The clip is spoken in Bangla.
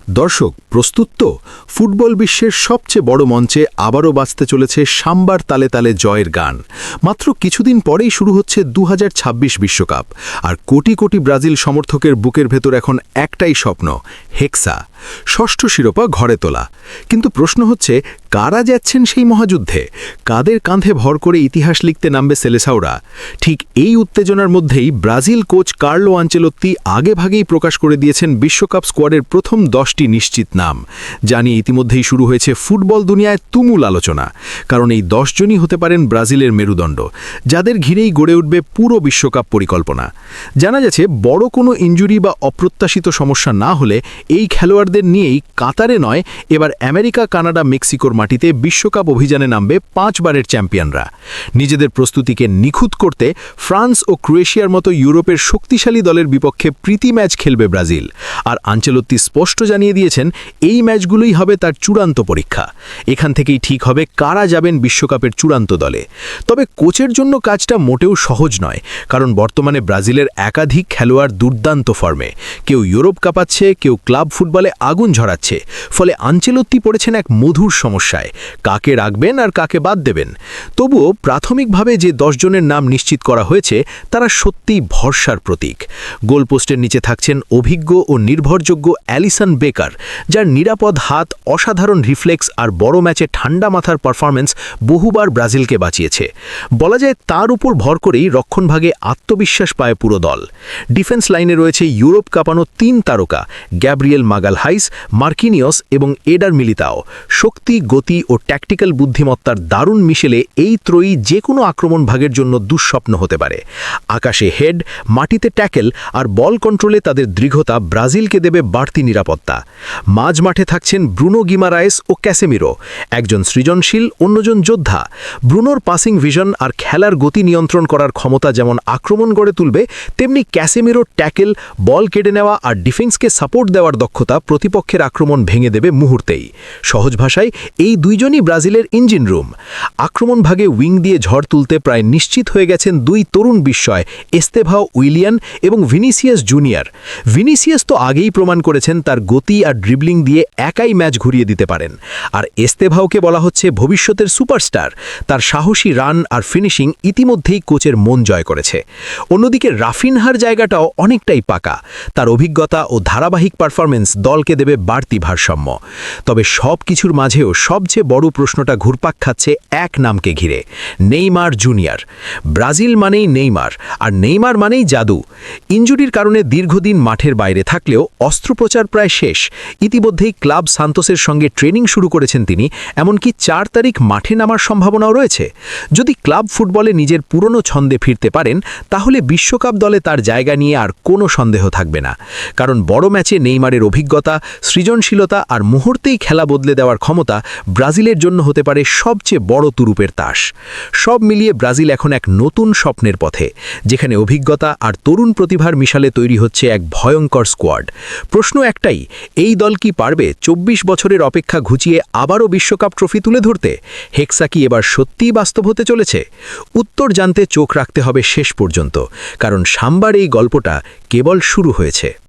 দর্শক প্রস্তুত তো? ফুটবল বিশ্বের সবচেয়ে বড় মঞ্চে আবারও বাজতে চলেছে সাম্বার তালে তালে জয়ের গান। মাত্র কিছুদিন পরেই শুরু হচ্ছে ২০২৬ বিশ্বকাপ, আর কোটি কোটি ব্রাজিল সমর্থকের বুকের ভেতর এখন একটাই স্বপ্ন, হেক্সা, ষষ্ঠ শিরোপা ঘরে তোলা। কিন্তু প্রশ্ন হচ্ছে, কারা যাচ্ছেন সেই মহাযুদ্ধে? কাদের কাঁধে ভর করে ইতিহাস লিখতে নামবে সেলেসাওরা? ঠিক এই উত্তেজনার মধ্যেই ব্রাজিল কোচ কার্লো আঞ্চেলোত্তি আগেভাগেই প্রকাশ করে দিয়েছেন বিশ্বকাপ স্কোয়াডের প্রথম 10টি নিশ্চিত নাম, যা নিয়ে ইতিমধ্যেই শুরু হয়েছে ফুটবল দুনিয়ায় তুমুল আলোচনা। কারণ এই 10 জনই হতে পারেন ব্রাজিলের মেরুদণ্ড, যাদের ঘিরেই গড়ে উঠবে পুরো বিশ্বকাপ পরিকল্পনা। জানা যাচ্ছে, বড় কোনো ইনজুরি বা অপ্রত্যাশিত সমস্যা না হলে এই খেলোয়াড়দের নিয়েই কাতারে নয়, এবার আমেরিকা, কানাডা, মেক্সিকোর মাটিতে বিশ্বকাপ অভিযানে নামবে 5 বারের চ্যাম্পিয়নরা। নিজেদের প্রস্তুতিকে নিখুঁত করতে ফ্রান্স ও ক্রোয়েশিয়ার মতো ইউরোপের শক্তিশালী দলের বিপক্ষে প্রীতি ম্যাচ খেলবে ব্রাজিল। আর আঞ্চেলোত্তি স্পষ্ট জানিয়ে দিয়েছেন, এই ম্যাচগুলোই হবে তার চূড়ান্ত পরীক্ষা। এখান থেকেই ঠিক হবে কারা যাবেন বিশ্বকাপের চূড়ান্ত দলে। তবে কোচের জন্য কাজটা মোটেও সহজ নয়, কারণ বর্তমানে ব্রাজিলের একাধিক খেলোয়াড় দুর্দান্ত ফর্মে। কেউ ইউরোপ কাঁপাচ্ছে, কেউ ক্লাব ফুটবলে আগুন ঝরাচ্ছে। ফলে আঞ্চেলোত্তি পড়েছেন এক মধুর সমস্যায়, কাকে রাখবেন আর কাকে বাদ দেবেন। তবুও প্রাথমিকভাবে যে 10 জনের নাম নিশ্চিত করা হয়েছে, তারা সত্যিই ভরসার প্রতীক। গোলপোস্টের নিচে থাকছেন অভিজ্ঞ ও নির্ভরযোগ্য অ্যালিসন বেকার, যার নিরাপদ হাত, অসাধারণ রিফ্লেক্স আর বড় ম্যাচে ঠান্ডা মাথার পারফরম্যান্স বহুবার ব্রাজিলকে বাঁচিয়েছে। বলা যায়, তার উপর ভর করেই রক্ষণভাগে আত্মবিশ্বাস পায় পুরো দল। ডিফেন্স লাইনে রয়েছে ইউরোপ কাঁপানো 3 তারকা, গ্যাব্রিয়েল মাগালহাইস, মার্কিনিয়স এবং এডার মিলিতাও। শক্তি, গতি ও ট্যাকটিক্যাল বুদ্ধিমত্তার দারুণ মিশেলে এই ত্রয়ী যে কোনো আক্রমণ ভাগের জন্য দুঃস্বপ্ন হতে পারে। আকাশে হেড, মাটিতে ট্যাকেল আর বল কন্ট্রোলে তাদের দৃঢ়তা ব্রাজিলকে দেবে বাড়তি নিরাপত্তা। মাঝ মাঠে থাকছেন ব্রুনো গিমারায়েস ও ক্যাসেমিরো, একজন সৃজনশীল, অন্যজন যোদ্ধা। ব্রুনোর পাসিং ভিশন আর খেলার গতি নিয়ন্ত্রণ করার ক্ষমতা যেমন আক্রমণ গড়ে তুলবে, তেমনি ক্যাসেমিরোর ট্যাকেল, বল কেটে নেওয়া আর ডিফেন্সকে সাপোর্ট দেওয়ার দক্ষতা প্রতিপক্ষের আক্রমণ ভেঙে দেবে মুহূর্তেই। সহজ ভাষায়, এই দুইজনই ব্রাজিলের ইঞ্জিন রুম। আক্রমণ ভাগে উইং দিয়ে ঝড় তুলতে প্রায় নিশ্চিত হয়ে গেছেন 2 তরুণ বিস্ময়, এস্তেভাও উইলিয়ান এবং ভিনিসিয়াস জুনিয়র। ভিনিসিয়াস তো আগেই প্রমাণ করেছেন তার গতি আর ড্রিবলিং দিয়ে একাই ম্যাচ ঘুরিয়ে দিতে পারেন। আর এস্তেভাওকে বলা হচ্ছে ভবিষ্যতের সুপারস্টার। তার সাহসী রান আর ফিনিশিং ইতিমধ্যেই কোচের মন জয় করেছে। অন্যদিকে রাফিনহার জায়গাটাও অনেকটাই পাকা। তার অভিজ্ঞতা ও ধারাবাহিক পারফরমেন্স দলকে দেবে বাড়তি ভারসাম্য। তবে সব কিছুর মাঝেও সবচেয়ে বড় প্রশ্নটা ঘুরপাক খাচ্ছে এক নামকে ঘিরে, নেইমার জুনিয়র। ব্রাজিল মানেই নেইমার, আর নেইমার মানেই জাদু। ইনজুরির কারণে দীর্ঘদিন মাঠের বাইরে থাকলেও অস্ত্রোপচার প্রায় শেষ। ইতিমধ্যেই ক্লাব সান্তোসের সঙ্গে ট্রেনিং শুরু করেছেন তিনি, এমনকি 4 তারিখ মাঠে নামার সম্ভাবনাও রয়েছে। যদি ক্লাব ফুটবলে নিজের পুরনো ছন্দে ফিরতে পারেন, তাহলে বিশ্বকাপ দলে তার জায়গা নিয়ে আর কোনো সন্দেহ থাকবে না। কারণ বড় ম্যাচে নেইমারের অভিজ্ঞতা, সৃজনশীলতা আর মুহূর্তেই খেলা বদলে দেওয়ার ক্ষমতা ব্রাজিলের জন্য হতে পারে সবচেয়ে বড় তুরুপের তাস। সব মিলিয়ে ব্রাজিল এখন এক নতুন স্বপ্নের পথে, যেখানে অভিজ্ঞতা আর তরুণ প্রতিভার মিশালে তৈরি হচ্ছে এক ভয়ঙ্কর স্কোয়াড। প্রশ্ন একটাই, এই দল কি পারবে 24 বছরের অপেক্ষা ঘুচিয়ে আবারও বিশ্বকাপ ট্রফি তুলে ধরতে? হেক্সা কি এবার সত্যিই বাস্তব হতে চলেছে? উত্তর জানতে চোখ রাখতে হবে শেষ পর্যন্ত, কারণ সাম্বার এই গল্পটা কেবল শুরু হয়েছে।